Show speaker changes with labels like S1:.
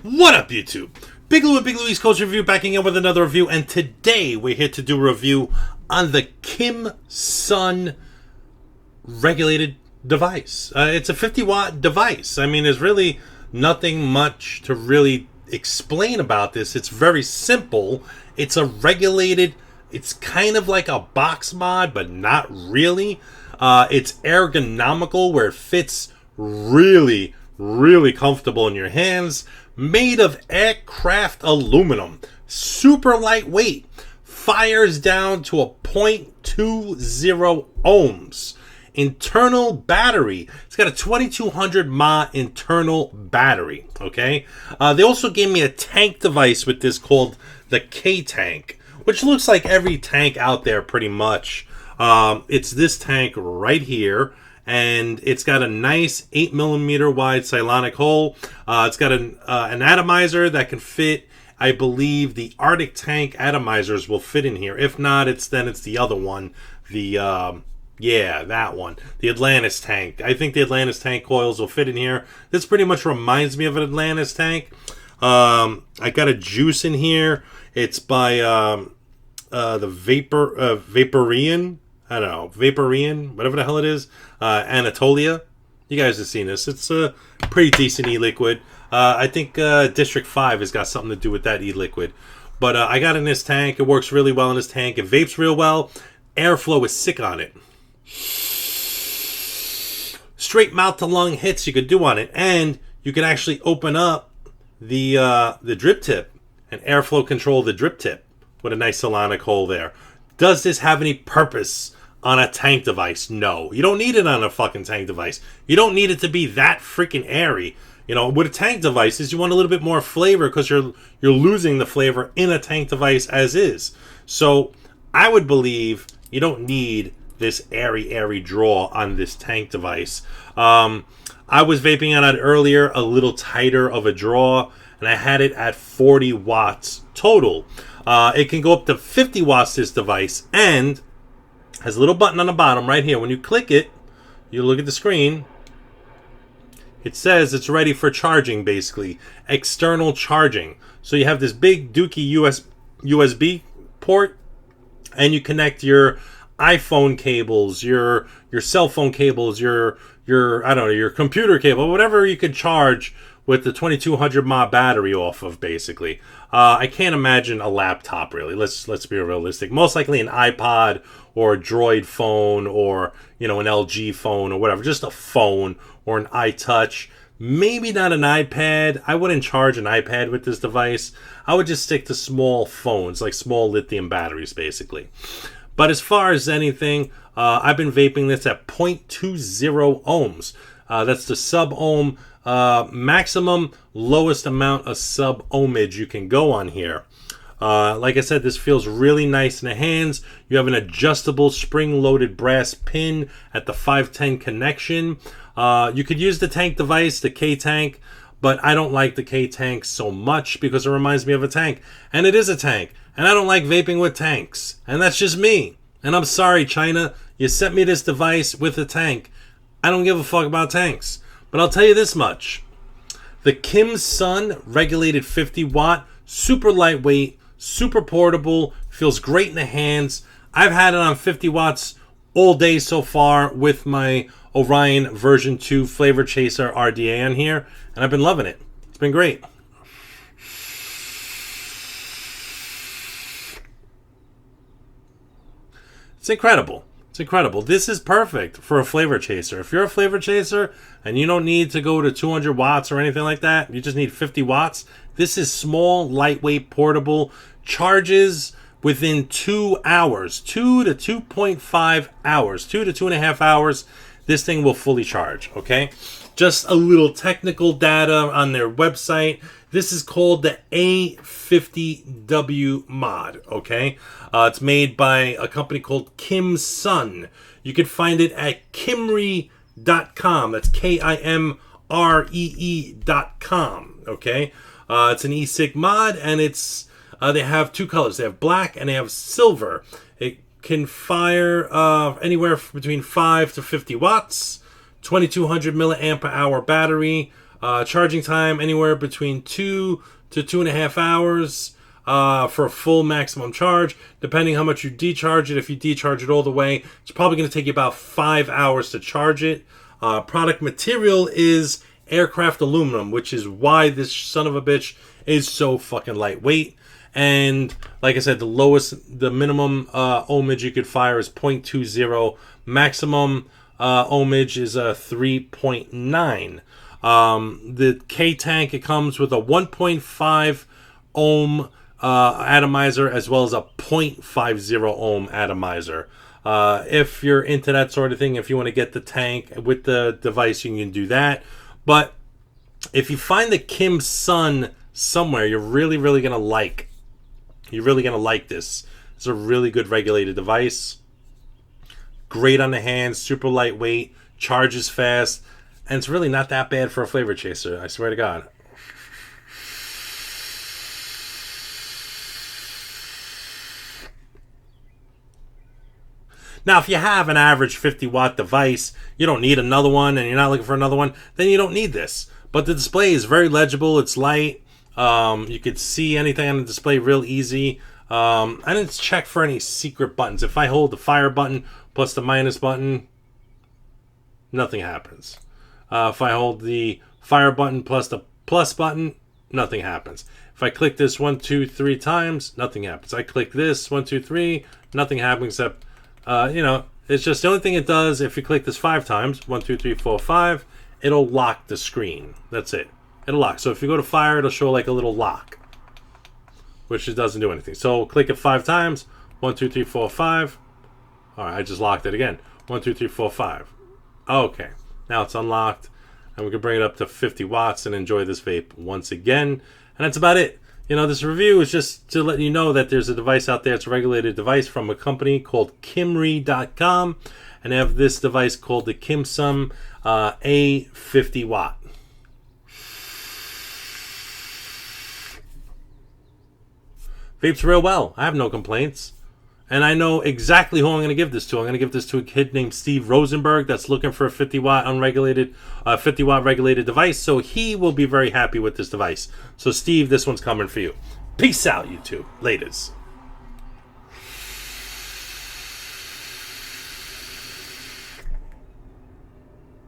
S1: What up, YouTube? Big Lou and Big Louie's Coach Review backing in with another review, and today we're here to do a review on the KIMSUN regulated device. It's a 50-watt device. I mean, there's really nothing much to really explain about this. It's very simple. It's a regulated, it's kind of like a box mod, but not really. It's ergonomical where it fits really comfortable in your hands. Made of aircraft aluminum, super lightweight, fires down to a 0.20 ohms. Internal battery. It's got a 2200 mAh internal battery. Okay. They also gave me a tank device with this called the K tank, which looks like every tank out there pretty much. It's this tank right here. And it's got a nice 8mm wide Cylonic hole. It's got an atomizer that can fit, I believe, the Arctic tank atomizers will fit in here. If not, it's the other one. That one. The Atlantis tank. I think the Atlantis tank coils will fit in here. This pretty much reminds me of an Atlantis tank. I got a juice in here. It's by the Vaporian. I don't know, Vaporian, whatever the hell it is, Anatolia. You guys have seen this. It's a pretty decent e-liquid. I think District 5 has got something to do with that e-liquid. But I got in this tank. It works really well in this tank. It vapes real well. Airflow is sick on it. Straight mouth to lung hits you could do on it. And you can actually open up the drip tip and airflow control the drip tip with a nice Cylonic hole there. Does this have any purpose on a tank device? No. You don't need it on a fucking tank device. You don't need it to be that freaking airy. You know, with a tank devices, you want a little bit more flavor because you're losing the flavor in a tank device as is. So I would believe you don't need this airy draw on this tank device. I was vaping on it earlier, a little tighter of a draw, and I had it at 40 watts total. It can go up to 50 watts, this device, and has a little button on the bottom right here. When you click it, you look at the screen, it says it's ready for charging, basically. External charging. So you have this big dookie USB port, and you connect your iPhone cables, your cell phone cables, your I don't know, your computer cable, whatever you could charge with the 2200 mAh battery off of, basically. I can't imagine a laptop, really. Let's be realistic. Most likely an iPod or a Droid phone or, you know, an LG phone or whatever. Just a phone or an iTouch. Maybe not an iPad. I wouldn't charge an iPad with this device. I would just stick to small phones, like small lithium batteries, basically. But as far as anything, I've been vaping this at 0.20 ohms. That's the sub-ohm maximum lowest amount of sub-ohmage you can go on here. Like I said, this feels really nice in the hands. You have an adjustable spring-loaded brass pin at the 510 connection. You could use the tank device, the K-tank, but I don't like the K-tank so much because it reminds me of a tank. And it is a tank. And I don't like vaping with tanks. And that's just me. And I'm sorry, China. You sent me this device with a tank. I don't give a fuck about tanks. But I'll tell you this much. The KIMSUN regulated 50 watt, super lightweight, super portable, feels great in the hands. I've had it on 50 watts all day so far with my Orion version 2 Flavor Chaser RDA on here, and I've been loving it. It's been great. It's incredible. It's incredible. This is perfect for a flavor chaser. If you're a flavor chaser and you don't need to go to 200 watts or anything like that, you just need 50 watts. This is small, lightweight, portable, charges within 2 hours, 2 to 2.5 hours, 2 to 2.5 hours. This thing will fully charge, okay? Just a little technical data on their website. This is called the A50W mod, okay? It's made by a company called KIMSUN. You can find it at Kimree.com. That's KIMREE.com, okay? It's an e-cig mod, and it's they have two colors. They have black and they have silver. It can fire anywhere between 5 to 50 watts, 2200 milliamp hour battery. Charging time anywhere between 2 to 2.5 hours for a full maximum charge, depending how much you decharge it. If you decharge it all the way, it's probably going to take you about 5 hours to charge it. Product material is aircraft aluminum, which is why this son of a bitch is so fucking lightweight. And like I said, the minimum ohmage you could fire is 0.20. Maximum ohmage is 3.9. The K tank, it comes with a 1.5 ohm atomizer as well as a 0.50 ohm atomizer. If you're into that sort of thing, if you want to get the tank with the device, you can do that. But if you find the KIMSUN somewhere, you're really going to like. You're really going to like this. It's a really good regulated device. Great on the hands, super lightweight, charges fast, and it's really not that bad for a flavor chaser, I swear to God. Now, if you have an average 50-watt device, you don't need another one, and you're not looking for another one, then you don't need this. But the display is very legible. It's light. You could see anything on the display real easy. I didn't check for any secret buttons. If I hold the fire button plus the minus button, nothing happens. If I hold the fire button plus the plus button, nothing happens. If I click this 1, 2, 3 times, nothing happens. I click this 1, 2, 3, nothing happens except, it's just the only thing it does. If you click this 5 times, 1, 2, 3, 4, 5, it'll lock the screen. That's it. It'll lock. So if you go to fire, it'll show like a little lock, which it doesn't do anything. So click it 5 times. 1, 2, 3, 4, 5. All right, I just locked it again. 1, 2, 3, 4, 5. Okay, now it's unlocked, and we can bring it up to 50 watts and enjoy this vape once again. And that's about it. This review is just to let you know that there's a device out there. It's a regulated device from a company called Kimry.com, and they have this device called the KIMSUN A50W. Vapes real well. I have no complaints. And I know exactly who I'm going to give this to. I'm going to give this to a kid named Steve Rosenberg that's looking for a 50-watt unregulated, 50-watt regulated device. So he will be very happy with this device. So Steve, this one's coming for you. Peace out, YouTube. Laters.